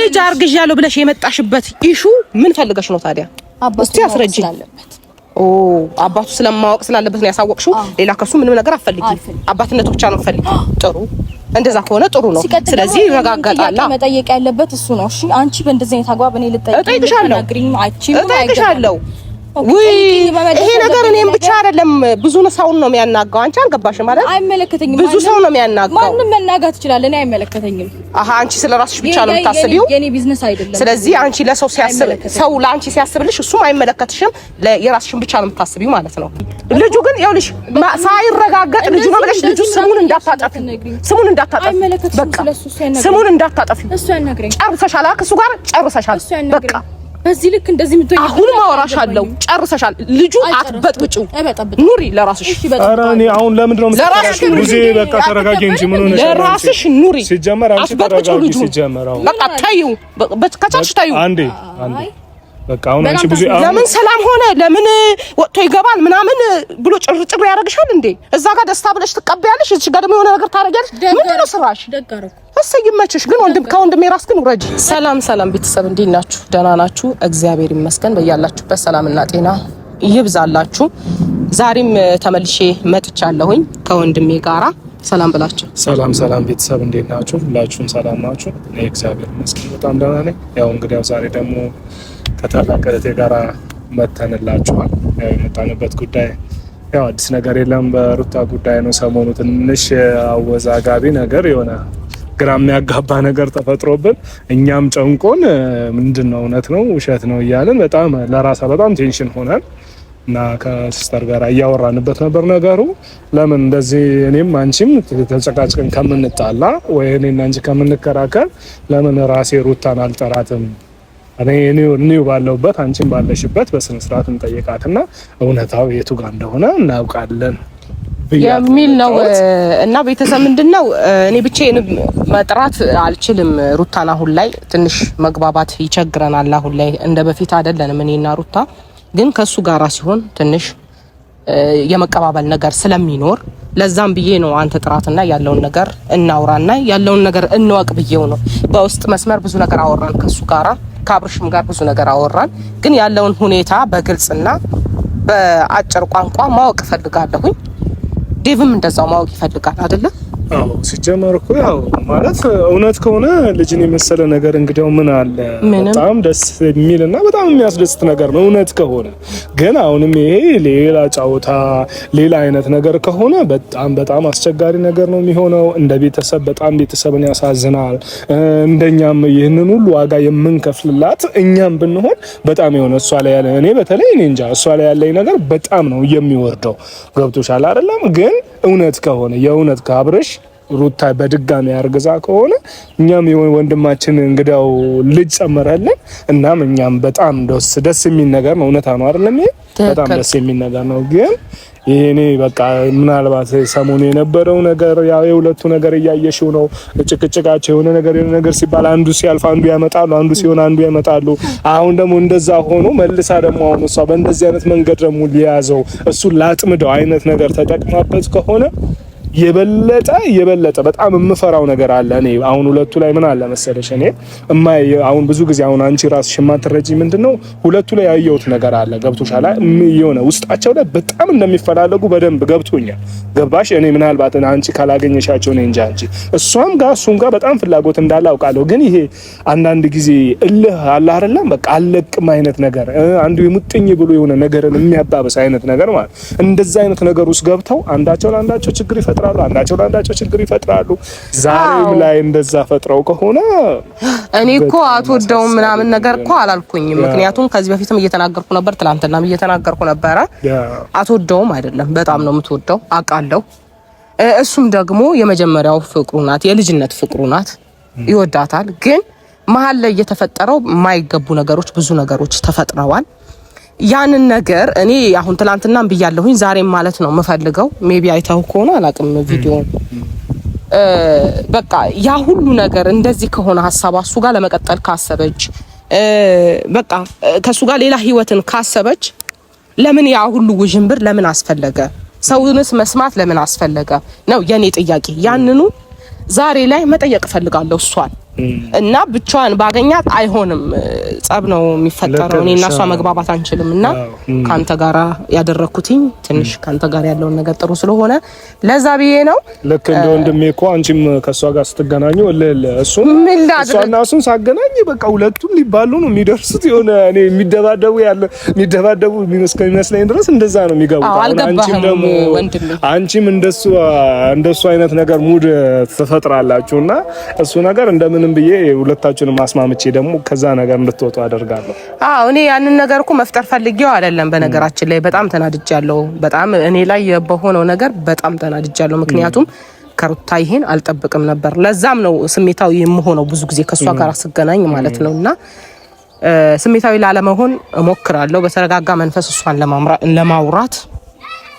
ልጅ አርግዣለሁ ብለሽ የመጣሽበት ኢሹ ምን ፈልገሽ ነው ታዲያ? እስቲ አስረጂ። አባቱ ስለማወቅ ስላለበት ነው ያሳወቅሽው? ሌላ ከሱ ምንም ነገር አትፈልጊ? አባትነቱ ብቻ ነው ፈልጊ? ጥሩ፣ እንደዛ ከሆነ ጥሩ ነው። ስለዚህ ይረጋጋጣል። መጠየቅ ያለበት እሱ ነው። እሺ አንቺ በእንደዚህ አይነት አግባብ እኔ እጠይቅሻለሁ። ወይ ይሄ ነገር እኔም ብቻ አይደለም ብዙ ሰውን ነው የሚያናጋው። አንቺ አልገባሽም ማለት አይመለከተኝም። ብዙ ሰው ነው የሚያናጋው። ማንንም መናጋት ይችላል። እኔ አይመለከተኝም። አንቺ ስለራስሽ ብቻ ነው የምታስቢው። የኔ ቢዝነስ አይደለም። ስለዚህ አንቺ ለሰው ሲያስብ ሰው ለአንቺ ሲያስብልሽ እሱም አይመለከትሽም። የራስሽን ብቻ ነው የምታስቢው ማለት ነው። ልጁ ግን ይኸውልሽ ሳይረጋገጥ ልጁ ነው ብለሽ ልጁ ስሙን እንዳታጠፊ በቃ ስሙን እንዳታጠፊ። እሱ ያናግረኝ። ጨርሰሻል። ከሱ ጋር ጨርሰሻል። በቃ በዚህ ልክ እንደዚህ ምትወይ አሁን ማወራሻለሁ። ጨርሰሻል። ልጁ አትበጥብጪው። ኑሪ ለራስሽ። ኧረ እኔ አሁን ለምንድን ነው ሙዚ? በቃ ተረጋጊ እንጂ ምን ሆነሽ? ለራስሽ ኑሪ። ሲጀመር አንቺ ተረጋጊ። ሲጀመር በቃ ታዩ ከቻልሽ ታዩ። አንዴ በቃ አሁን አንቺ ብዙ ለምን ሰላም ሆነ ለምን ወጥቶ ይገባል ምናምን ብሎ ጭርጭር ያደርግሻል እንዴ? እዛ ጋር ደስታ ብለሽ ትቀበያለሽ፣ እዚህ ጋር ደግሞ የሆነ ነገር ታረጋለሽ። ምንድን ነው ስራሽ? እሰይ ይመችሽ። ግን ከወንድሜ ራስ ግን ውረጂ። ሰላም ቤተሰብ እንዴት ናችሁ? ደህና ናችሁ? እግዚአብሔር ይመስገን። በያላችሁበት ሰላምና ጤና ይብዛላችሁ። ዛሬም ተመልሼ መጥቻለሁኝ ከወንድሜ ጋራ። ሰላም ብላችሁ። ሰላም ቤተሰብ እንዴት ናችሁ? ሁላችሁም ሰላም ናችሁ? እኔ እግዚአብሔር ይመስገን በጣም ደህና ነኝ። ያው እንግዲህ ዛሬ ደግሞ ከታላቅ እህቴ ጋራ መተንላችኋል። ያው የመጣንበት ጉዳይ ያው አዲስ ነገር የለም፣ በሩታ ጉዳይ ነው። ሰሞኑ ትንሽ አወዛጋቢ ነገር የሆነ ግራ የሚያጋባ ነገር ተፈጥሮብን እኛም ጨንቆን ምንድነው እውነት ነው ውሸት ነው እያልን በጣም ለራሳ በጣም ቴንሽን ሆነን እና ከሲስተር ጋር እያወራንበት ነበር ነገሩ። ለምን እንደዚህ እኔም አንቺም ተጨቃጭቀን ከምንጣላ ወይ እኔና አንቺ ከምንከራከር ለምን ራሴ ሩታን አልጠራትም? እኔ ባለውበት አንቺም ባለሽበት በስነ ስርዓት እንጠይቃትና እውነታው የቱ ጋር እንደሆነ እናውቃለን የሚል ነው። እና ቤተሰብ ምንድነው እኔ ብቻዬን መጥራት አልችልም ሩታን። አሁን ላይ ትንሽ መግባባት ይቸግረናል። አሁን ላይ እንደ በፊት አይደለንም እኔና ሩታ። ግን ከሱ ጋራ ሲሆን ትንሽ የመቀባበል ነገር ስለሚኖር ለዛም ብዬ ነው አንተ ጥራትና ያለውን ነገር እናውራና ያለውን ነገር እንወቅ ብዬው ነው። በውስጥ መስመር ብዙ ነገር አወራን ከሱ ጋራ፣ ከአብርሽም ጋር ብዙ ነገር አወራን። ግን ያለውን ሁኔታ በግልጽና በአጭር ቋንቋ ማወቅ ፈልጋለሁኝ። ዴቭም እንደዛው ማወቅ ይፈልጋል አይደለ? አዎ ሲጀመር እኮ ያው ማለት እውነት ከሆነ ልጅን የመሰለ ነገር እንግዲያው ምን አለ? በጣም ደስ የሚልና በጣም የሚያስደስት ነገር ነው እውነት ከሆነ። ግን አሁንም ይሄ ሌላ ጫውታ ሌላ አይነት ነገር ከሆነ በጣም አስቸጋሪ ነገር ነው የሚሆነው። እንደ ቤተሰብ በጣም ቤተሰብን ያሳዝናል። እንደኛም ይህንን ሁሉ ዋጋ የምንከፍልላት እኛም ብንሆን በጣም የሆነ እሷ ላይ ያለ እኔ በተለይ እኔ እንጃ እሷ ላይ ያለኝ ነገር በጣም ነው የሚወርደው። ገብቶሻል አይደለም? ግን እውነት ከሆነ የእውነት ከአብርሽ ሩታ በድጋሚ ያርግዛ ከሆነ እኛም ወንድማችን እንግዲያው ልጅ ጨመረልን። እናም እኛም በጣም ደስ የሚል ነገር ነው። እውነታ ነው አይደለም? ይሄ በጣም ደስ የሚል ነገር ነው። ግን ይሄኔ በቃ ምናልባት ሰሞኑ የነበረው ነገር ያው የሁለቱ ነገር እያየሽው ነው። ጭቅጭቃቸው የሆነ ነገር ሲባል አንዱ ሲያልፍ አንዱ ያመጣሉ፣ አንዱ ሲሆን አንዱ ያመጣሉ። አሁን ደግሞ እንደዛ ሆኖ መልሳ ደግሞ አሁን እሷ በእንደዚህ አይነት መንገድ ደግሞ ሊያዘው እሱ ላጥምደው አይነት ነገር ተጠቅማበት ከሆነ የበለጠ በጣም የምፈራው ነገር አለ። እኔ አሁን ሁለቱ ላይ ምን አለ መሰለሽ፣ እኔ አሁን ብዙ ጊዜ አሁን አንቺ ራስሽ የማትረጂ ምንድነው ሁለቱ ላይ ያየሁት ነገር አለ። ገብቶሻል? የሆነ ውስጣቸው ላይ በጣም እንደሚፈላለጉ በደንብ ገብቶኛል። ገባሽ? እኔ ምናልባት አንቺ ካላገኘሻቸው ነው እንጂ አንቺ እሷም ጋር እሱም ጋር በጣም ፍላጎት እንዳለ አውቃለሁ። ግን ይሄ አንዳንድ ጊዜ እልህ አለ አይደለም? በቃ አለቅም አይነት ነገር አንዱ የሙጥኝ ብሎ የሆነ ነገርን የሚያባብስ አይነት ነገር ማለት እንደዛ አይነት ነገር ውስጥ ገብተው አንዳቸው ለአንዳቸው ችግር ይፈጥራሉ፣ አንዳቸው ለአንዳቸው ችግር ይፈጥራሉ። ዛሬም ላይ እንደዛ ፈጥረው ከሆነ እኔ እኮ አትወደውም ምናምን ነገር እኮ አላልኩኝም። ምክንያቱም ከዚህ በፊትም እየተናገርኩ ነበር፣ ትናንትናም እየተናገርኩ ነበረ። አትወደውም አይደለም፣ በጣም ነው የምትወደው አውቃለሁ። እሱም ደግሞ የመጀመሪያው ፍቅሩ ናት፣ የልጅነት ፍቅሩ ናት፣ ይወዳታል። ግን መሀል ላይ የተፈጠረው የማይገቡ ነገሮች ብዙ ነገሮች ተፈጥረዋል። ያንን ነገር እኔ አሁን ትላንትናም ብያለሁኝ ዛሬም ማለት ነው የምፈልገው። ሜቢ አይታው ከሆነ አላቅም ቪዲዮ በቃ ያ ሁሉ ነገር እንደዚህ ከሆነ ሐሳቧ እሱ ጋር ለመቀጠል ካሰበች በቃ ከሱ ጋር ሌላ ህይወትን ካሰበች ለምን ያ ሁሉ ውዥንብር ለምን አስፈለገ? ሰውንስ መስማት ለምን አስፈለገ ነው የኔ ጥያቄ። ያንኑ ዛሬ ላይ መጠየቅ ፈልጋለሁ እሷን እና ብቻዋን ባገኛት አይሆንም ጸብ ነው የሚፈጠረው እኔ እና እሷ መግባባት አንችልምና ካንተ ጋራ ያደረኩትኝ ትንሽ ካንተ ጋር ያለው ነገር ጥሩ ስለሆነ ለዛ ብዬ ነው ልክ እንደ ወንድሜ እኮ አንቺም ከሷ ጋር ስትገናኙ እሱም እሷና እሱን ሳገናኝ በቃ ሁለቱም ሊባሉ ነው የሚደርሱት የሆነ እኔ የሚደባደቡ የሚመስለኝ ድረስ እንደዛ ነው የሚገቡት አንቺም ደግሞ አንቺም እንደሱ አይነት ነገር ሙድ ተፈጥራላችሁና እሱ ነገር እንደምንም ብዬ ሁለታችሁንም ማስማምቼ ደግሞ ከዛ ነገር እንድትወጡ አደርጋለሁ። እኔ ያንን ነገር እኮ መፍጠር ፈልጌው አይደለም በነገራችን ላይ በጣም ተናድጃለሁ በጣም እኔ ላይ በሆነው ነገር በጣም ተናድጃለሁ ምክንያቱም ከሩታ ይሄን አልጠብቅም ነበር ለዛም ነው ስሜታዊ የምሆነው ብዙ ጊዜ ከሷ ጋር አስገናኝ ማለት ነውና ስሜታዊ ላለመሆን እሞክራለሁ በተረጋጋ መንፈስ እሷን ለማውራት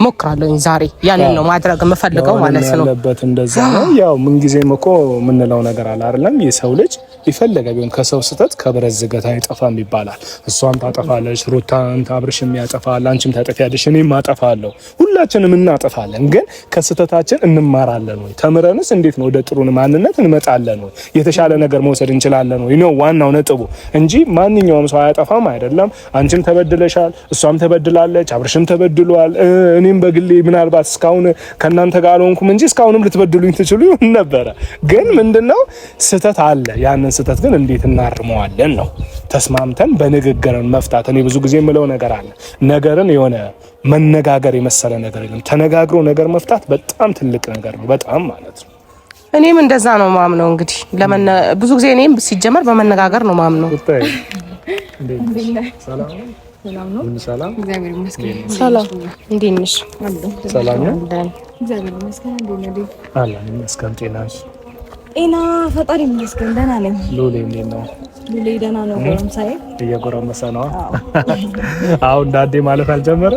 ሞክራለሁ ዛሬ ያንን ነው ማድረግ የምፈልገው ማለት ነው ያለበት እንደዛ ነው ያው ምን ጊዜም እኮ ምንለው ነገር አለ አይደለም የሰው ልጅ ይፈልጋ ቢሆን ከሰው ስተት ከብረት ዝገት አይጠፋም ይባላል እሷም ታጠፋለች ሩታን አብርሽም ያጠፋል አንቺም ታጠፊያለሽ እኔም አጠፋለሁ ሁላችንም እናጠፋለን ግን ከስተታችን እንማራለን ወይ ተምረንስ እንዴት ነው ወደ ጥሩ ማንነት እንመጣለን ወይ የተሻለ ነገር መውሰድ እንችላለን ወይ ነው ዋናው ነጥቡ እንጂ ማንኛውም ሰው አያጠፋም አይደለም አንቺም ተበድለሻል እሷም ተበድላለች አብርሽም ተበድሏል እኔም በግሌ ምናልባት እስካሁን ከናንተ ጋር አልሆንኩም እንጂ እስካሁንም ልትበድሉኝ ትችሉ ነበር ግን ምንድነው ስተት አለ ያን ስተት ግን እንዴት እናርመዋለን ነው ተስማምተን በንግግርን መፍታት እኔ ብዙ ጊዜ የምለው ነገር አለ ነገርን የሆነ መነጋገር የመሰለ ነገር የለም ተነጋግሮ ነገር መፍታት በጣም ትልቅ ነገር ነው በጣም ማለት ነው እኔም እንደዛ ነው ማምነው እንግዲህ ብዙ ጊዜ እኔም ሲጀመር በመነጋገር ነው ማምነው ሰላም ነው ሰላም እግዚአብሔር ይመስገን ሰላም እንዴት ነሽ ሰላም ነው እግዚአብሔር ይመስገን እንዴት ነሽ አላህ ይመስገን ጤናሽ ኢና ፈጣሪ ይመስገን ደህና ነኝ ሉሌ እንዴት ነው ሉሌ ደህና ነው ጎረምሳዬ እየጎረመሰ ነው አሁን ዳዴ ማለት አልጀመረ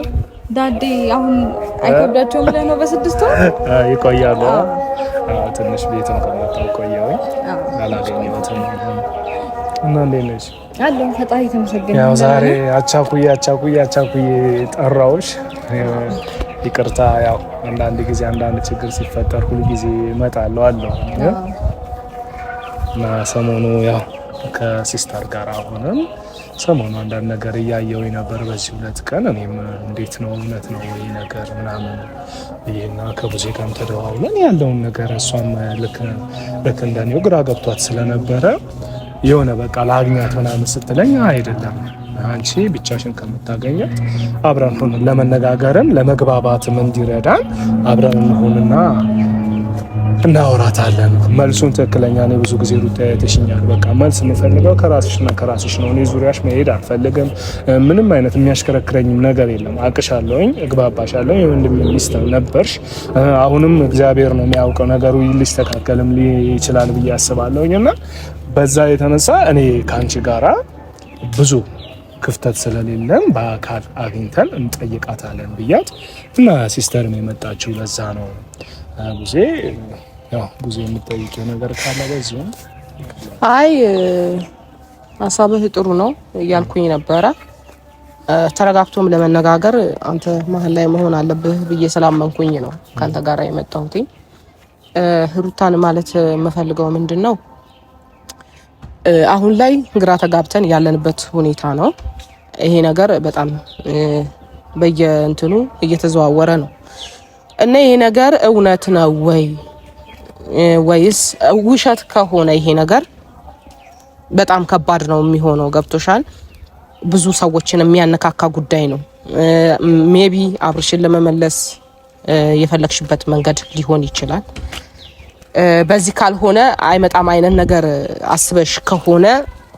ዳዴ አሁን አይከብዳቸውም ብለህ ነው በስድስት ወር ይቆያሉ ትንሽ ቤትም ከመጣሁ ቆየሁ አላገኘሁትም እና እንዴት ነሽ አለኝ ፈጣሪ ተመስገን ያው ዛሬ አቻኩዬ ጠራውሽ ይቅርታ ያው አንዳንድ ጊዜ አንዳንድ ችግር ሲፈጠር ሁሉ ጊዜ እመጣለሁ አለው እና ሰሞኑ ያው ከሲስተር ጋር ሆነን ሰሞኑ አንዳንድ ነገር እያየው ነበር በዚህ ሁለት ቀን እኔም እንዴት ነው እውነት ነው ወይ ነገር ምናምን ይሄና ከቡዜ ጋርም ተደዋውለን ያለውን ነገር እሷም ልክ እንደኔው ግራ ገብቷት ስለነበረ የሆነ በቃ ላግኛት ምናምን ስትለኝ አይደለም አንቺ ብቻሽን ከምታገኛት አብረን ሆነን ለመነጋገርም ለመግባባትም እንዲረዳን አብረን እንሆንና እናወራታለን መልሱን ትክክለኛ ነው ብዙ ጊዜ ሩታ ያተሽኛል በቃ መልስ የምፈልገው ከራስሽና ከራስሽ ነው እኔ ዙሪያሽ መሄድ አልፈልግም ምንም አይነት የሚያሽከረክረኝ ነገር የለም አቅሻለሁኝ እግባባሻለሁ የወንድም ሚስት ነበርሽ አሁንም እግዚአብሔር ነው የሚያውቀው ነገሩ ሊስተካከልም ይችላል ብዬ አስባለሁኝና በዛ የተነሳ እኔ ካንቺ ጋራ ብዙ ክፍተት ስለሌለን በአካል አግኝተን እንጠይቃታለን ብያት እና ሲስተርም የመጣችው ለዛ ነው ጉዜ ያው ጉዜ የምትጠይቂው ነገር ካለ በዚሁ አይ ሐሳብህ ጥሩ ነው እያልኩኝ ነበረ ተረጋግቶም ለመነጋገር አንተ መሀል ላይ መሆን አለብህ ብዬ ስላመንኩኝ ነው ካንተ ጋር የመጣሁት ሩታን ማለት መፈልገው ምንድነው አሁን ላይ ግራ ተጋብተን ያለንበት ሁኔታ ነው ይሄ ነገር በጣም በየእንትኑ እየተዘዋወረ ነው እና ይሄ ነገር እውነት ነው ወይስ ውሸት ከሆነ ይሄ ነገር በጣም ከባድ ነው የሚሆነው ገብቶሻል ብዙ ሰዎችን የሚያነካካ ጉዳይ ነው ሜቢ አብርሽን ለመመለስ የፈለክሽበት መንገድ ሊሆን ይችላል በዚህ ካልሆነ አይመጣም አይነት ነገር አስበሽ ከሆነ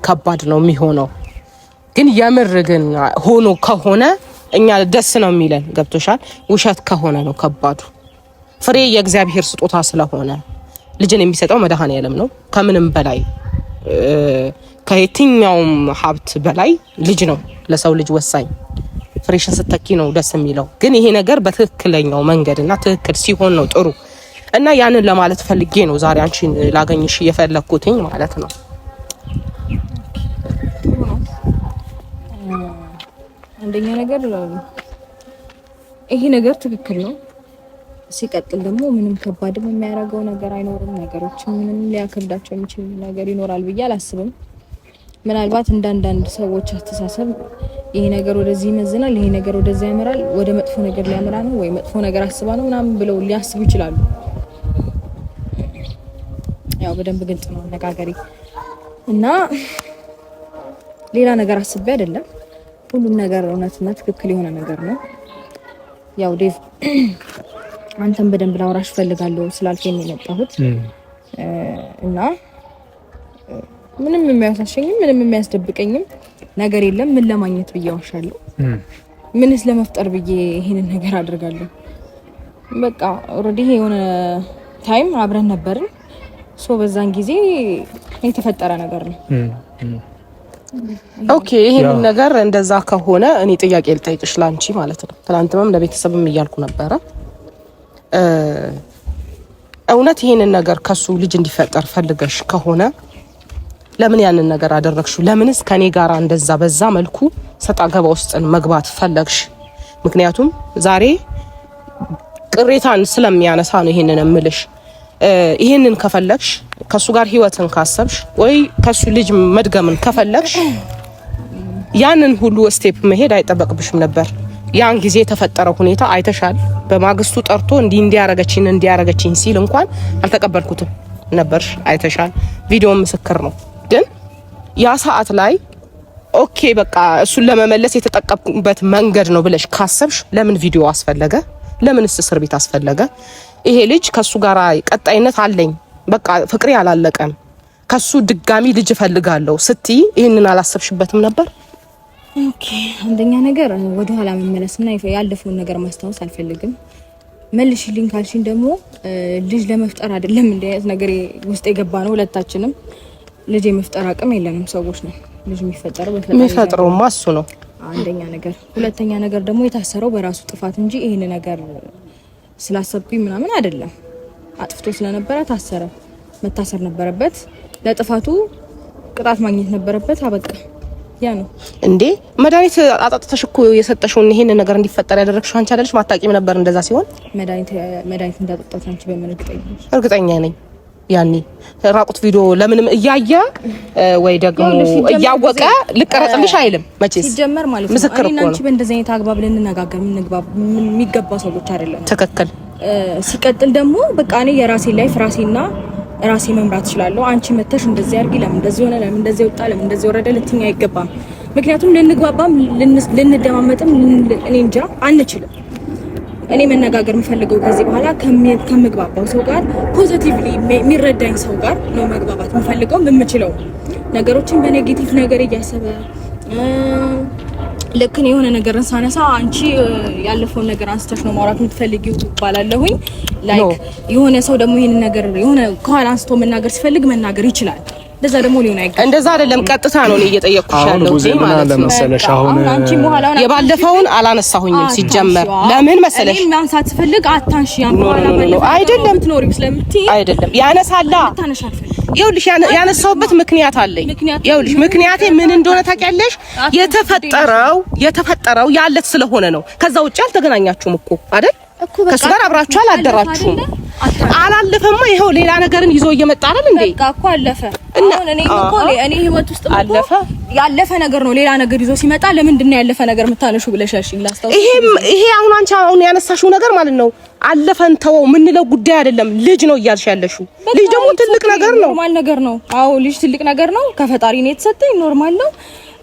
ከባድ ነው የሚሆነው ግን የምር ግን ሆኖ ከሆነ እኛ ደስ ነው የሚለን ገብቶሻል ውሸት ከሆነ ነው ከባዱ ፍሬ የእግዚአብሔር ስጦታ ስለሆነ ልጅን የሚሰጠው መድኃኔዓለም ነው ከምንም በላይ ከየትኛውም ሀብት በላይ ልጅ ነው ለሰው ልጅ ወሳኝ ፍሬሽን ስተኪ ነው ደስ የሚለው ግን ይሄ ነገር በትክክለኛው መንገድና ትክክል ሲሆን ነው ጥሩ እና ያንን ለማለት ፈልጌ ነው ዛሬ አንቺን ላገኝሽ የፈለኩትኝ ማለት ነው አንደኛ ነገር ይሄ ነገር ትክክል ነው ሲቀጥል ደግሞ ምንም ከባድም የሚያደርገው ነገር አይኖርም። ነገሮች ምንም ሊያከብዳቸው የሚችል ነገር ይኖራል ብዬ አላስብም። ምናልባት እንዳንዳንድ ሰዎች አስተሳሰብ ይሄ ነገር ወደዚህ ይመዝናል፣ ይሄ ነገር ወደዚህ ያመራል፣ ወደ መጥፎ ነገር ሊያመራ ነው ወይ መጥፎ ነገር አስባ ነው ምናምን ብለው ሊያስቡ ይችላሉ። ያው በደንብ ግልጽ ነው አነጋገሬ እና ሌላ ነገር አስቤ አይደለም። ሁሉም ነገር እውነትና ትክክል የሆነ ነገር ነው። ያው ዴቭ አንተም በደንብ ላውራሽ ፈልጋለሁ ስላልከኝ የመጣሁት እና ምንም የሚያሳሸኝም ምንም የሚያስደብቀኝም ነገር የለም። ምን ለማግኘት ብዬ ዋሻለሁ? ምንስ ለመፍጠር ብዬ ይሄንን ነገር አድርጋለሁ? በቃ ኦሬዲ የሆነ ታይም አብረን ነበርን። በዛን ጊዜ የተፈጠረ ነገር ነው። ኦኬ ይሄንን ነገር እንደዛ ከሆነ እኔ ጥያቄ ልጠይቅሽ ላንቺ ማለት ነው። ትናንትም ለቤተሰብም እያልኩ ነበረ። እውነት ይሄንን ነገር ከሱ ልጅ እንዲፈጠር ፈልገሽ ከሆነ ለምን ያንን ነገር አደረግሽው? ለምንስ ከኔ ጋራ እንደዛ በዛ መልኩ ሰጣ ገባ ውስጥ መግባት ፈለግሽ? ምክንያቱም ዛሬ ቅሬታን ስለሚያነሳ ነው ይሄንን እምልሽ። ይሄንን ከፈለግሽ ከሱ ጋር ህይወትን ካሰብሽ ወይ ከሱ ልጅ መድገምን ከፈለግሽ ያንን ሁሉ ስቴፕ መሄድ አይጠበቅብሽም ነበር። ያን ጊዜ የተፈጠረው ሁኔታ አይተሻል። በማግስቱ ጠርቶ እንዲያረገችኝ ሲል እንኳን አልተቀበልኩትም ነበርሽ። አይተሻል። ቪዲዮ ምስክር ነው። ግን ያ ሰዓት ላይ ኦኬ በቃ እሱን ለመመለስ የተጠቀምኩበት መንገድ ነው ብለሽ ካሰብሽ ለምን ቪዲዮ አስፈለገ? ለምንስ እስር ቤት አስፈለገ? ይሄ ልጅ ከሱ ጋር ቀጣይነት አለኝ፣ በቃ ፍቅሬ አላለቀም፣ ከሱ ድጋሚ ልጅ እፈልጋለሁ ስትይ ይሄንን አላሰብሽበትም ነበር? ኦኬ አንደኛ ነገር ወደ ኋላ መመለስና ያለፈውን ነገር ማስታወስ አልፈልግም። መልሽልኝ ካልሽኝ ደግሞ ልጅ ለመፍጠር አይደለም እንደ አይነት ነገር ውስጥ የገባ ነው። ሁለታችንም ልጅ የመፍጠር አቅም የለንም ሰዎች ነው። ልጅ የሚፈጠረው ማሱ ነው አንደኛ ነገር። ሁለተኛ ነገር ደግሞ የታሰረው በራሱ ጥፋት እንጂ ይሄን ነገር ስላሰብኩኝ ምናምን አይደለም። አጥፍቶ ስለነበረ ታሰረ። መታሰር ነበረበት። ለጥፋቱ ቅጣት ማግኘት ነበረበት። አበቃ። ያ ነው እንዴ። መድኃኒት አጣጥተሽ እኮ የሰጠሽውን ይሄን ነገር እንዲፈጠር ያደረግሽው አንቺ አይደለሽ? ማታቂም ነበር እንደዛ ሲሆን? መድኃኒት እንዳጣጣሽ አንቺ በምን እርግጠኛ ነኝ? ያኔ ራቁት ቪዲዮ ለምንም እያየ ወይ ደግሞ እያወቀ ልቀረጽልሽ አይልም መቼስ ሲጀመር ማለት ነው። እኔና አንቺ በእንደዚህ አይነት አግባብ ልንነጋገር የሚገባ ሰዎች አይደለም። ትክክል። ሲቀጥል ደግሞ በቃ እኔ የራሴ ላይፍ ራሴ መምራት እችላለሁ። አንቺ መተሽ እንደዚህ አድርጊ፣ ለምን እንደዚህ ሆነ፣ ለምን እንደዚህ ወጣ፣ ለምን እንደዚህ ወረደ ልትኛ አይገባም። ምክንያቱም ልንግባባም ልንደማመጥም እኔ እንጃ አንችልም። እኔ መነጋገር የምፈልገው ከዚህ በኋላ ከምግባባው ሰው ጋር ፖዚቲቭሊ የሚረዳኝ ሰው ጋር ነው መግባባት የምፈልገው የምችለው። ነገሮችን በኔጌቲቭ ነገር እያሰበ ልክ ነው የሆነ ነገርን ሳነሳ አንቺ ያለፈውን ነገር አንስተሽ ነው ማውራት የምትፈልጊው ባላለሁኝ ላይክ የሆነ ሰው ደግሞ ይሄን ነገር የሆነ ከኋላ አንስቶ መናገር ሲፈልግ መናገር ይችላል። እንደዛ ደግሞ ሊሆን አይገባም። እንደዛ አይደለም፣ ቀጥታ ነው እኔ እየጠየቅኩሽ ያለው ማለት ነው። መሰለሽ አሁን አንቺ በኋላ የባለፈውን አላነሳሁኝም ሲጀመር። ለምን መሰለሽ እኔ ማንሳት ፈልግ አታንሺ ያን በኋላ አይደለም ትኖሪም ስለምትይ አይደለም ያነሳላ። ይኸውልሽ ያነሳውበት ምክንያት አለኝ። ይኸውልሽ ምክንያቴ ምን እንደሆነ ታውቂያለሽ? የተፈጠረው ያለት ስለሆነ ነው። ከዛ ውጪ አልተገናኛችሁም እኮ አይደል? ከሱ ጋር አብራችሁ አላደራችሁም። አላለፈማ። ይሄው ሌላ ነገርን ይዞ እየመጣ አይደል እንዴ? በቃ እኮ አለፈ። አሁን እኔ ህይወት ውስጥ አለፈ ያለፈ ነገር ነው። ሌላ ነገር ይዞ ሲመጣ ለምንድን ነው ያለፈ ነገር የምታነሺው ብለሻሽ ላስታውስ። ይሄ አንቺ ያነሳሽው ነገር ማለት ነው አለፈን ተወው ምንለው ጉዳይ አይደለም። ልጅ ነው እያልሽ ያለሽው። ልጅ ደግሞ ትልቅ ነገር ነው፣ ኖርማል ነገር ነው። አዎ ልጅ ትልቅ ነገር ነው። ከፈጣሪ ነው የተሰጠኝ፣ ኖርማል ነው።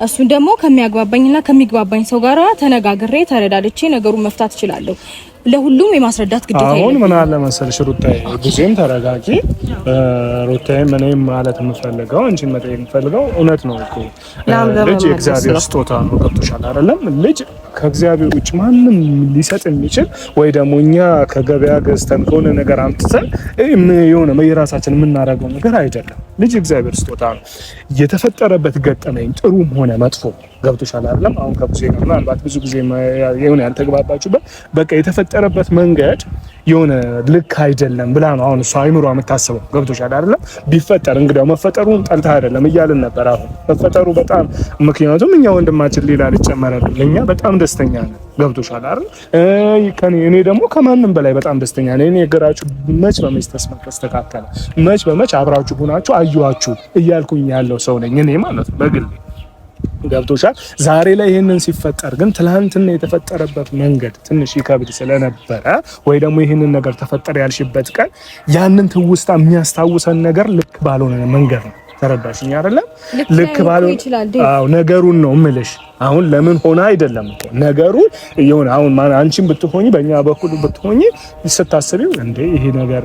እሱን ደግሞ ከሚያግባባኝና ከሚግባባኝ ሰው ጋር ተነጋግሬ ተረዳድቼ ነገሩን መፍታት እችላለሁ። ለሁሉም የማስረዳት ግዴታ ይላል። አሁን ምን አለ መሰለሽ ሩታዬ፣ ጊዜም ተረጋጊ። ሩታዬ ምንም ማለት የምፈልገው አንቺን መጠየቅ የምፈልገው እውነት ነው እኮ ልጅ የእግዚአብሔር ስጦታ ነው። ገብቶሻል አይደለም? ልጅ ከእግዚአብሔር ውጭ ማንም ሊሰጥ የሚችል ወይ ደግሞ እኛ ከገበያ ገዝተን ከሆነ ነገር አምጥተን የሆነ የራሳችን የምናደርገው ነገር አይደለም። ልጅ እግዚአብሔር ስጦታ ነው። የተፈጠረበት ገጠመኝ ጥሩም ሆነ መጥፎ ገብቶሻል አይደለም? አሁን ከብዙ ነው ምናልባት ብዙ ጊዜ የሆነ ያልተግባባችሁበት በቃ የተፈጠረበት መንገድ የሆነ ልክ አይደለም ብላ ነው አሁን እሷ አይምሯ የምታስበው። ገብቶሻል አይደለም? ቢፈጠር እንግዲያው መፈጠሩን ጠልታ አይደለም እያልን ነበር። አሁን መፈጠሩ በጣም ምክንያቱም እኛ ወንድማችን ሌላ ልጅ ጨመረልን፣ እኛ በጣም ደስተኛ ነን። ገብቶሻል አይደል? እኔ ደግሞ ከማንም በላይ በጣም ደስተኛ ነኝ። እኔ ነገራችሁ መች በመች ተስተካከለ፣ መች በመች አብራችሁ ሆናችሁ አዩዋችሁ እያልኩኝ ያለው ሰው ነኝ እኔ ማለት ነው በግል። ገብቶሻል? ዛሬ ላይ ይሄንን ሲፈጠር ግን ትላንትና የተፈጠረበት መንገድ ትንሽ ይከብድ ስለነበረ ወይ ደግሞ ይሄንን ነገር ተፈጠረ ያልሽበት ቀን ያንን ትውስታ የሚያስታውሰን ነገር ልክ ባልሆነ መንገድ ነው። ተረዳሽኝ አይደለም? ልክ ባልሆነ አዎ፣ ነገሩን ነው እምልሽ። አሁን ለምን ሆነ አይደለም እኮ ነገሩ ይሁን። አሁን አንቺም ብትሆኚ በእኛ በኩል ብትሆኚ ስታስቢው እንዴ ይሄ ነገር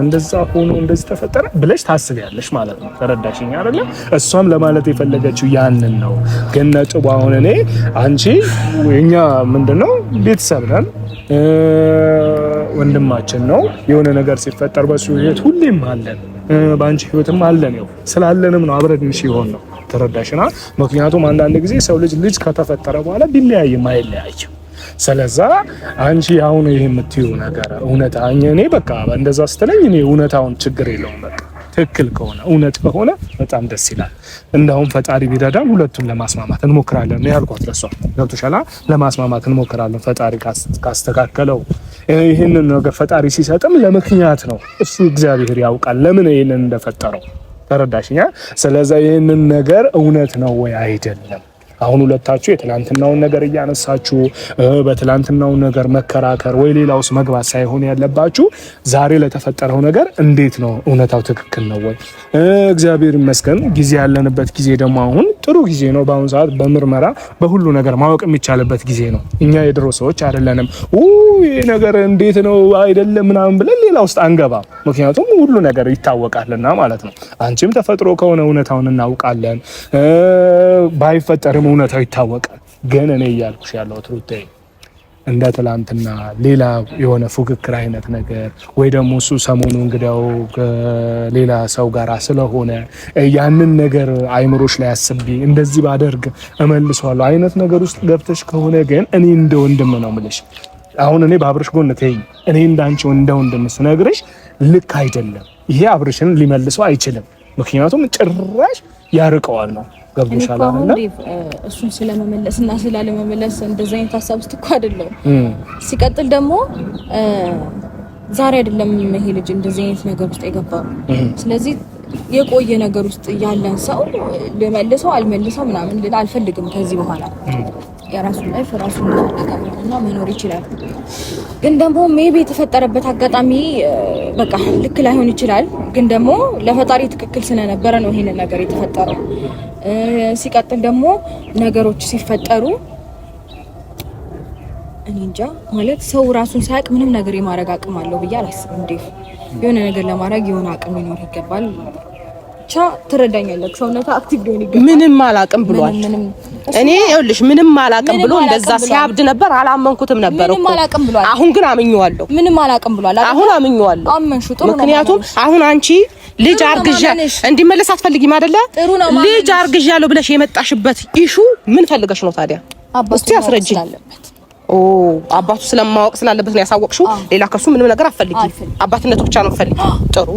እንደዛ ሆኖ እንደዚህ ተፈጠረ ብለሽ ታስቢያለሽ ማለት ነው። ተረዳሽኝ አይደለም? እሷም ለማለት የፈለገችው ያንን ነው። ግን ነጥቡ አሁን እኔ አንቺ እኛ ምንድነው ቤተሰብ ነን፣ ወንድማችን ነው። የሆነ ነገር ሲፈጠር በሱ ህይወት ሁሌም አለን፣ በአንቺ ህይወትም አለን። ነው ስላለንም ነው አብረን ሲሆን ነው። ተረዳሽና? ምክንያቱም አንዳንድ ጊዜ ሰው ልጅ ከተፈጠረ በኋላ ቢለያይም አይለያይም። ስለዛ አንቺ አሁን ይሄ የምትይው ነገር እውነት እኔ በቃ እንደዛ ስትለኝ እኔ እውነታውን ችግር የለውም በቃ ትክክል ከሆነ እውነት ከሆነ በጣም ደስ ይላል። እንደውም ፈጣሪ ቢረዳን ሁለቱን ለማስማማት እንሞክራለን ነው ያልኳት ለሷ። ገብቶሻል? ለማስማማት እንሞክራለን ፈጣሪ ካስተካከለው። ይሄንን ነገር ፈጣሪ ሲሰጥም ለምክንያት ነው። እሱ እግዚአብሔር ያውቃል ለምን ይሄንን እንደፈጠረው። ተረዳሽኛ? ስለዚህ ይሄንን ነገር እውነት ነው ወይ አይደለም አሁን ሁለታችሁ የትላንትናውን ነገር እያነሳችሁ በትላንትናው ነገር መከራከር ወይ ሌላውስ መግባት ሳይሆን ያለባችሁ ዛሬ ለተፈጠረው ነገር እንዴት ነው እውነታው ትክክል ነው ወይ? እግዚአብሔር ይመስገን ጊዜ ያለንበት ጊዜ ደግሞ አሁን ጥሩ ጊዜ ነው። በአሁኑ ሰዓት በምርመራ በሁሉ ነገር ማወቅ የሚቻልበት ጊዜ ነው። እኛ የድሮ ሰዎች አይደለንም። ይሄ ነገር እንዴት ነው አይደለም ምናምን ብለን ሌላ ውስጥ አንገባም። ምክንያቱም ሁሉ ነገር ይታወቃልና ማለት ነው። አንቺም ተፈጥሮ ከሆነ እውነታውን እናውቃለን፣ ባይፈጠርም እውነታው ይታወቃል። ግን እኔ እያልኩሽ ያለው ትሩቴ እንደ ትላንትና ሌላ የሆነ ፉክክር አይነት ነገር ወይ ደግሞ እሱ ሰሞኑ እንግዲያው ከሌላ ሰው ጋር ስለሆነ ያንን ነገር አይምሮሽ ላይ አስቢ እንደዚህ ባደርግ እመልሰዋለሁ አይነት ነገር ውስጥ ገብተሽ ከሆነ ግን እኔ እንደ ወንድም ነው የምልሽ። አሁን እኔ በአብርሽ ጎን ተይኝ፣ እኔ እንዳንቺ እንደ ወንድም ስነግርሽ ልክ አይደለም። ይሄ አብርሽን ሊመልሰው አይችልም። ምክንያቱም ጭራሽ ያርቀዋል ነው። ገብቶሻል አይደል? እሱን ስለመመለስና ስላለመመለስ እንደዛ አይነት ሀሳብ ውስጥ እኮ አይደለም። ሲቀጥል ደግሞ ዛሬ አይደለም ይሄ ልጅ እንደዚህ አይነት ነገር ውስጥ የገባው። ስለዚህ የቆየ ነገር ውስጥ ያለን ሰው ልመልሰው አልመልሰው ምናምን ልል አልፈልግም። ከዚህ በኋላ የራሱን ላይፍ ራሱን ተቀበልና መኖር ይችላል። ግን ደግሞ ሜቢ የተፈጠረበት አጋጣሚ በቃ ልክ ላይሆን ይችላል። ግን ደግሞ ለፈጣሪ ትክክል ስለነበረ ነው ይሄንን ነገር የተፈጠረው። ሲቀጥል ደግሞ ነገሮች ሲፈጠሩ እኔ እንጃ ማለት ሰው ራሱን ሳያውቅ ምንም ነገር የማድረግ አቅም አለው ብዬ አላስብም። እንዴ የሆነ ነገር ለማድረግ የሆነ አቅም ሊኖር ይገባል። ብቻ ትረዳኛለህ። ሰውነታ አክቲቭ ሊሆን ይገባል። ምንም አላቅም ብሏል። እኔ ይኸውልሽ ምንም አላቅም ብሎ እንደዛ ሲያብድ ነበር። አላመንኩትም ነበር እኮ። አሁን ግን አምኜዋለሁ። ምንም አላቅም ብሏል። አሁን አምኜዋለሁ። አመንሹ ጥሩ ነው። ምክንያቱም አሁን አንቺ ልጅ አርግዣ እንዲመለስ አትፈልጊም አይደለ? ልጅ አርግዣለሁ ብለሽ የመጣሽበት ኢሹ ምን ፈልገሽ ነው ታዲያ? እስቲ አስረጂ። አባቱ ስለማወቅ ስላለበት ነው ያሳወቅሽው። ሌላ ከሱ ምንም ነገር አትፈልጊም። አባትነቱ ብቻ ነው ፈልጊ። ጥሩ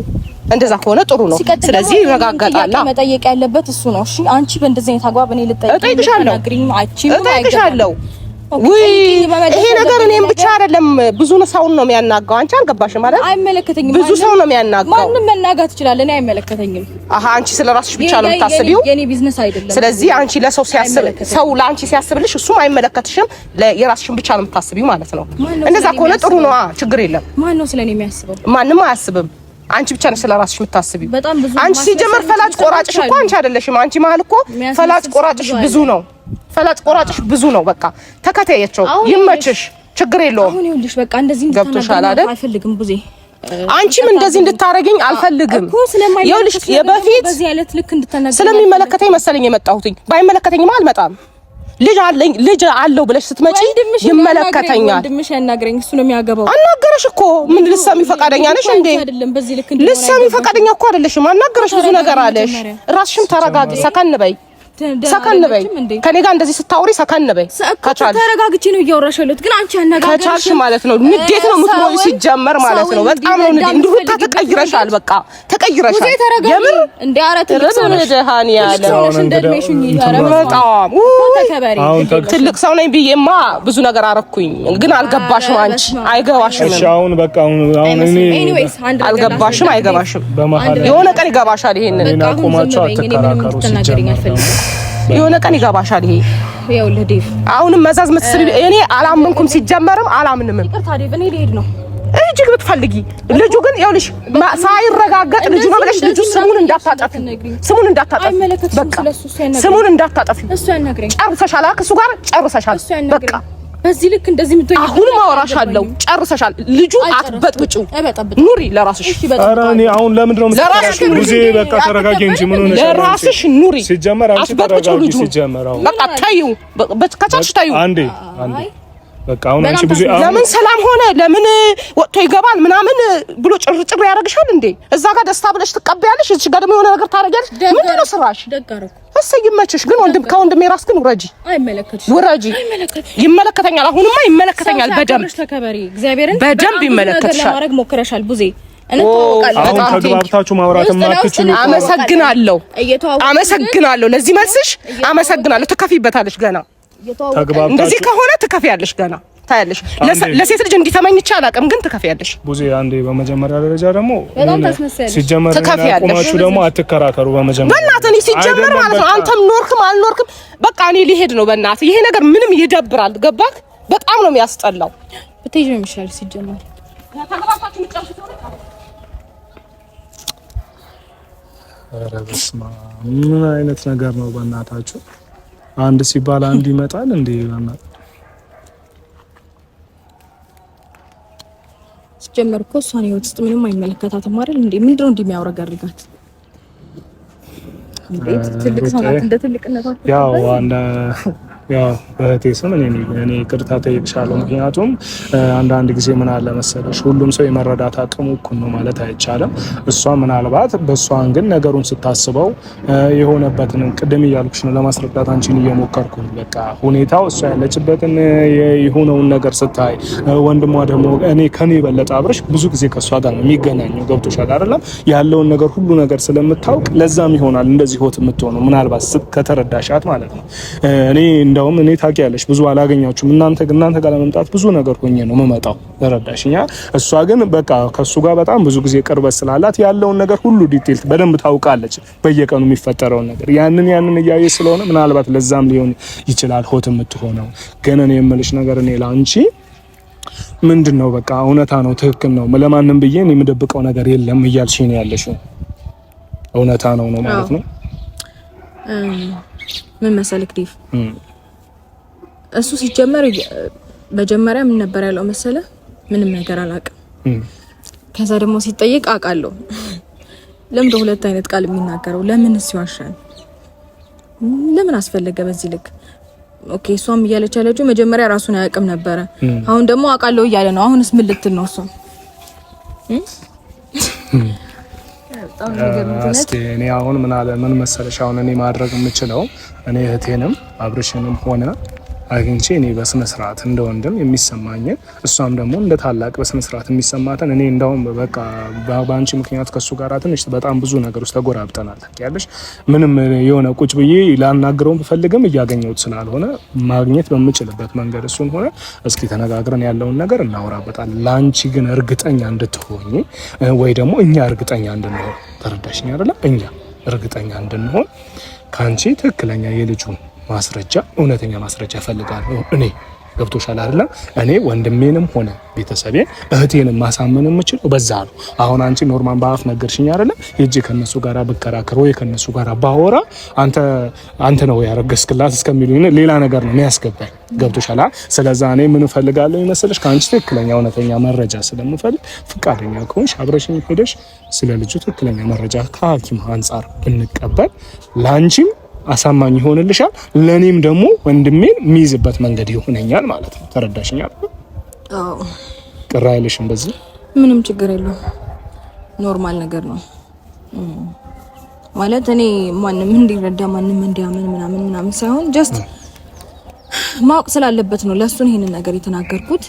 እንደዛ ከሆነ ጥሩ ነው። ስለዚህ ይረጋጋጣል። መጠየቅ ያለበት እሱ ነው። እሺ አንቺ በእንደዚህ አይነት አግባብ እኔ ልጠይቅሻለሁ። ወይ ይሄ ነገር እኔም ብቻ አይደለም ብዙ ሰውን ነው የሚያናጋው። አንቺ አልገባሽም ማለት አይመለከተኝም። ብዙ ሰው ነው የሚያናጋው። ማንንም መናጋት ይችላል። እኔ አይመለከተኝም። አንቺ ስለራስሽ ብቻ ነው የምታስቢው። የኔ ቢዝነስ አይደለም። ስለዚህ አንቺ ለሰው ሲያስብ ሰው ለአንቺ ሲያስብልሽ እሱም አይመለከትሽም። የራስሽን ብቻ ነው የምታስቢው ማለት ነው። እንደዛ ከሆነ ጥሩ ነው። ችግር የለም። ማን ነው ስለኔ የሚያስበው? ማንንም አያስብም። አንቺ ብቻ ነሽ ስለራስሽ የምታስቢው። አንቺ ሲጀመር ፈላጭ ቆራጭሽ እኮ አንቺ አይደለሽም። አንቺ ማለት እኮ ፈላጭ ቆራጭሽ ብዙ ነው። ፈላጭ ቆራጭሽ ብዙ ነው። በቃ ተከታያቸው፣ ይመችሽ፣ ችግር የለውም። አሁን ይኸውልሽ በቃ እንደዚህ እንድታናግሪኝ አልፈልግም ቡዜ። አንቺም እንደዚህ እንድታረጋኝ አልፈልግም። ይኸውልሽ የበፊት በዚህ አይነት ልክ እንድታናግሪኝ ስለሚመለከተኝ መሰለኝ የመጣሁትኝ። ባይመለከተኝማ አልመጣም። ልጅ አለው ብለሽ ስትመጪ ይመለከተኛል። ወንድምሽ ያናግረኝ፣ እሱ ነው የሚያገባው። አናገረሽ እኮ ምን ልትሰሚ ፈቃደኛ ነሽ እንዴ? ልትሰሚ ፈቃደኛ እኮ አይደለሽም። አናገረሽ ብዙ ነገር አለሽ። ራስሽም ተረጋጊ፣ ሰከን በይ። ከኔ ጋር እንደዚህ ስታወሪ ሰከን በይ። ከቻልሽ ተረጋግቼ ነው እያወራሽ ያለሁት፣ ግን አንቺ አነጋገርሽ ከቻልሽ ማለት ነው ንዴት ነው የምትሞይ ሲጀመር ማለት ነው። በጣም ነው ንዴት። እንድሩታ ተቀይረሻል፣ በቃ ተቀይረሻል። የምር እንዴ አራት ልጅ ነሽ ደሃኒ ያለ እንደድሜሽኝ በጣም ትልቅ ሰው ነኝ ብዬማ ብዙ ነገር አረኩኝ፣ ግን አልገባሽም። አንቺ አይገባሽም። እሺ አሁን በቃ አሁን እኔ አልገባሽም፣ አይገባሽም። የሆነ ቀን ይገባሻል። ይሄንን ቆማችሁ አትከራከሩ ሲጀመር የሆነ ቀን ይገባሻል። ይሄ ያው ለዴቭ አሁንም መዛዝ መስሪ እኔ አላመንኩም። ሲጀመርም አላምንም። ይቅርታ ዴቭ፣ እኔ ልሄድ ነው። እጅግ ብትፈልጊ ልጁ ግን ይኸውልሽ ሳይረጋገጥ ልጁ ነው ብለሽ ልጁ ስሙን እንዳታጠፊ፣ በቃ ስሙን እንዳታጠፊ። እሱ ያናግረኝ። ጨርሰሻል፣ ከሱ ጋር ጨርሰሻል። በቃ በዚህ ልክ እንደዚህ ምትወይ አሁን ማወራሻለሁ። ጨርሰሻል። ልጁ አትበጥብጪው፣ ኑሪ ለራስሽ። ኧረ እኔ አሁን ለምንድን ነው የምትከራከሪው? ጊዜ በቃ ተረጋጊ እንጂ ምን ሆነሽ? ለራስሽ ኑሪ። ሲጀመር አንቺ ተረጋጊ። ሲጀመር አሁን በቃ ታዩ፣ ከቻልሽ ታዩ። አንዴ በቃ አሁን አንቺ ብዙ ለምን ሰላም ሆነ ለምን ወጥቶ ይገባል ምናምን ብሎ ጭርጭር ያደርግሻል እንዴ? እዛ ጋር ደስታ ብለሽ ትቀበያለሽ፣ እዚህ ጋር ደግሞ የሆነ ነገር ታደርጊያለሽ። ምንድን ነው ስራሽ? እሰይ ይመችሽ። ግን ከወንድሜ ራስ ግን ውረጂ፣ ውረጂ። ይመለከተኛል፣ አሁንማ ይመለከተኛል። በደንብ ተከበሪ። እግዚአብሔርን በደንብ ይመለከትሻል። ለማድረግ ሞክረሻል ቡዜ። አሁን ተግባብታችሁ ማውራት የማትችሉ አመሰግናለሁ። ለዚህ መልስሽ አመሰግናለሁ። ትከፊበታለሽ ገና እንደዚህ ከሆነ ትከፊያለሽ። ገና ታያለሽ። ለሴት ልጅ እንዲተመኝቻ አላውቅም፣ ግን ትከፊያለሽ። ቡዜ አንዴ በመጀመሪያ ደረጃ ደግሞ ሲጀመር ቆማችሁ ደግሞ አትከራከሩ። በመጀመሪያ በእናትህ እኔ ሲጀመር ማለት ነው አንተም ኖርክም አልኖርክም በቃ እኔ ሊሄድ ነው። በእናትህ ይሄ ነገር ምንም ይደብራል። ገባክ? በጣም ነው የሚያስጠላው። ብትሄጂ ነው የሚሻለው ሲጀመር። ተግባባታችሁ ምጫወቱ ነው። ኧረ በስመ አብ ምን አይነት ነገር ነው በእናታችሁ? አንድ ሲባል አንድ ይመጣል እንዴ? ሲጀመር እኮ እሷን ህይወት ውስጥ ምንም አይመለከታትም አይደል እንዴ? ምንድነው እንደሚያወራጋርጋት እንዴ? ትልቅ ሰው ናት። እንደ ትልቅነቷ ያው በእህቴ ስም እኔ ይቅርታ ጠይቅሻለሁ። ምክንያቱም አንዳንድ ጊዜ ምን አለ መሰለሽ ሁሉም ሰው የመረዳት አቅሙ እኩል ነው ማለት አይቻልም። እሷ ምናልባት በእሷን ግን ነገሩን ስታስበው የሆነበትን ቅድም እያልኩሽ ነው ለማስረዳት አንቺን እየሞከርኩ በቃ ሁኔታው እሷ ያለችበትን የሆነውን ነገር ስታይ ወንድሟ ደግሞ እኔ ከኔ የበለጠ አብረሽ ብዙ ጊዜ ከእሷ ጋር ነው የሚገናኘው። ገብቶሻል አይደለም? ያለውን ነገር ሁሉ ነገር ስለምታውቅ ለዛም ይሆናል እንደዚህ ሆት የምትሆነው ምናልባት ከተረዳሻት ማለት ነው። እንደውም እኔ ታውቂያለሽ ብዙ አላገኛችሁም እናንተ ጋር ለመምጣት ብዙ ነገር ሆኜ ነው የምመጣው። ተረዳሽኛ? እሷ ግን በቃ ከሱ ጋር በጣም ብዙ ጊዜ ቅርበት ስላላት ያለውን ነገር ሁሉ ዲቴል በደንብ ታውቃለች፣ በየቀኑ የሚፈጠረውን ነገር ያንን እያየ ስለሆነ ምናልባት ለዛም ሊሆን ይችላል ሆት የምትሆነው። ግን እኔ የምልሽ ነገር እኔ ላንቺ ምንድነው በቃ እውነታ ነው፣ ትክክል ነው። ለማንም ብዬ እኔ የምደብቀው ነገር የለም እያልሽ ነው ያለሽው። እውነታ ነው ማለት ነው። ምን መሰለክ ዲፍ እሱ ሲጀመር መጀመሪያ ምን ነበር ያለው መሰለ? ምንም ነገር አላውቅም። ከዛ ደግሞ ሲጠይቅ አውቃለሁ። ለምን ሁለት አይነት ቃል የሚናገረው? ለምን ሲዋሻል? ለምን አስፈለገ በዚህ ልክ? ኦኬ እሷም እያለች ያለችው መጀመሪያ ራሱን አያውቅም ነበረ። አሁን ደግሞ አውቃለሁ እያለ ነው። አሁንስ ምን ልትል ነው እሷ? እስቲ እኔ አሁን ምን መሰለሽ አሁን እኔ ማድረግ የምችለው እኔ እህቴንም አብርሽንም ሆነ አግኝቼ እኔ በስነ ስርዓት እንደ ወንድም የሚሰማኝ እሷም ደግሞ እንደ ታላቅ በስነ ስርዓት የሚሰማትን እኔ እንደውም በቃ በአንቺ ምክንያት ከሱ ጋር ትንሽ በጣም ብዙ ነገር ውስጥ ተጎራብጠናል። ታውቂያለሽ ምንም የሆነ ቁጭ ብዬ ላናግረው ብፈልግም እያገኘሁት ስላልሆነ ማግኘት በምችልበት መንገድ እሱን ሆነ እስኪ ተነጋግረን ያለውን ነገር እናወራበታለን። ላንቺ ግን እርግጠኛ እንድትሆኚ ወይ ደግሞ እኛ እርግጠኛ እንድንሆን ተረዳሽኝ አይደለ? እኛ እርግጠኛ እንድንሆን ካንቺ ትክክለኛ የልጁን ማስረጃ እውነተኛ ማስረጃ ፈልጋለሁ። እኔ ገብቶሻል አይደል? እኔ ወንድሜንም ሆነ ቤተሰቤን እህቴንም ማሳመን የምችለው በዛ ነው። አሁን አንቺ ኖርማል በአፍ ነገርሽኝ አይደል? ሂጂ ከነሱ ጋር ብከራከር ወይ ከነሱ ጋር ባወራ አንተ ነው ያረገስክላት እስከሚሉኝ ሌላ ነገር ነው የሚያስገባኝ። ገብቶሻል? ስለዛ እኔ ምን ፈልጋለሁ ይመስልሽ? ካንቺ ትክክለኛ እውነተኛ መረጃ ስለምፈልግ ፍቃደኛ ከሆንሽ አብረሽኝ ሄደሽ ስለ ልጁ ትክክለኛ መረጃ ከሐኪም አንፃር ብንቀበል ላንቺም አሳማኝ ይሆንልሻል፣ ለኔም ደግሞ ወንድሜን የሚይዝበት መንገድ ይሆነኛል ማለት ነው። ተረዳሽኝ አይደል? አዎ። ቅር አይልሽም በዚህ? ምንም ችግር የለውም። ኖርማል ነገር ነው ማለት እኔ ማንንም እንዲረዳ ማንንም እንዲያምን ምናምን ሳይሆን ጀስት ማወቅ ስላለበት ነው ለሱ ይሄንን ነገር የተናገርኩት።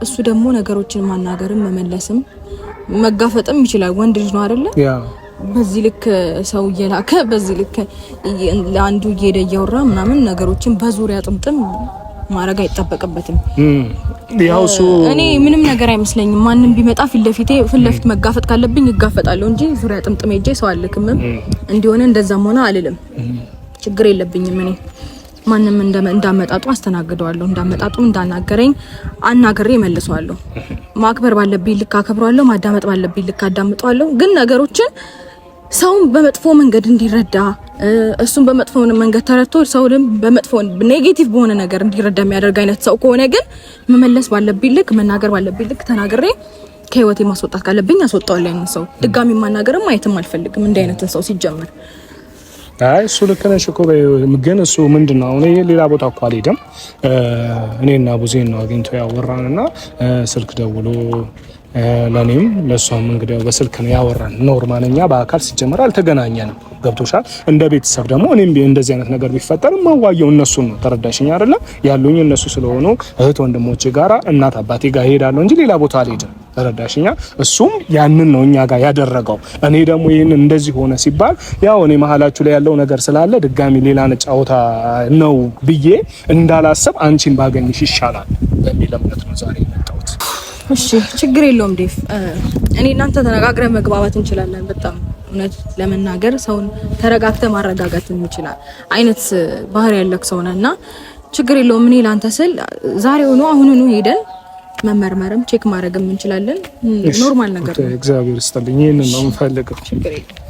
እሱ ደግሞ ነገሮችን ማናገርም መመለስም መጋፈጥም ይችላል። ወንድ ልጅ ነው አይደለ? በዚህ ልክ ሰው እየላከ በዚህ ልክ ለአንዱ እየሄደ እያወራ ምናምን ነገሮችን በዙሪያ ጥምጥም ማረግ አይጠበቅበትም። እኔ ምንም ነገር አይመስለኝም። ማንንም ቢመጣ ፊት ለፊት መጋፈጥ ካለብኝ እጋፈጣለሁ እንጂ ዙሪያ ጥምጥም ሄጄ ሰው አልክምም። እንዲሆነ እንደዛም ሆነ አልልም። ችግር የለብኝም። እኔ ማንንም እንዳመጣጡ አስተናግደዋለሁ። እንዳመጣጡም እንዳናገረኝ አናግሬ መልሰዋለሁ። ማክበር ባለብኝ ልክ አከብረዋለሁ። ማዳመጥ ባለብኝ ልክ አዳምጠዋለሁ። ግን ነገሮችን ሰውን በመጥፎ መንገድ እንዲረዳ እሱን በመጥፎ መንገድ ተረድቶ ሰውንም በመጥፎ ኔጌቲቭ በሆነ ነገር እንዲረዳ የሚያደርግ አይነት ሰው ከሆነ ግን መመለስ ባለብኝ ልክ መናገር ባለብኝ ልክ ተናግሬ ከህይወቴ ማስወጣት ካለብኝ አስወጣዋለሁ። አይነት ሰው ድጋሚ ማናገርም ማየትም አልፈልግም እንደ አይነት ሰው ሲጀምር። አይ እሱ ልክ ነሽ እኮ ግን እሱ ምንድነው አሁን ሌላ ቦታ እኮ አልሄደም። እኔና ቡዜን ነው አግኝቶ ያወራንና ስልክ ደውሎ ለኔም ለሷም እንግዲህ በስልክ ነው ያወራን። ኖርማልኛ በአካል ሲጀመር አልተገናኘንም። ገብቶሻል? እንደ ቤተሰብ ደግሞ እኔም እንደዚህ አይነት ነገር ቢፈጠር ማዋየው እነሱን ነው። ተረዳሽኝ አይደለ? ያሉኝ እነሱ ስለሆኑ እህት ወንድሞቼ ጋራ እናት አባቴ ጋር ሄዳለሁ እንጂ ሌላ ቦታ አልሄድም። ተረዳሽኛ? እሱም ያንን ነው እኛ ጋር ያደረገው። እኔ ደግሞ ይሄን እንደዚህ ሆነ ሲባል ያው እኔ መሀላችሁ ላይ ያለው ነገር ስላለ ድጋሚ ሌላ ነጫውታ ነው ብዬ እንዳላሰብ አንቺን ባገኝሽ ይሻላል በሚል እምነት ነው ዛሬ የመጣሁት። እሺ ችግር የለውም ዴቭ። እኔ እናንተ ተነጋግረን መግባባት እንችላለን። በጣም እውነት ለመናገር ሰውን ተረጋግተ ማረጋጋት እንችላለን አይነት ባህሪ ያለክ ሰው ነህና ችግር የለውም። እኔ ላንተ ስል ዛሬውኑ አሁኑኑ ሄደን መመርመርም ቼክ ማድረግም እንችላለን። ኖርማል ነገር ነው። እግዚአብሔር ይስጥልኝ። ይሄንን ነው የምፈልገው። ችግር የለውም።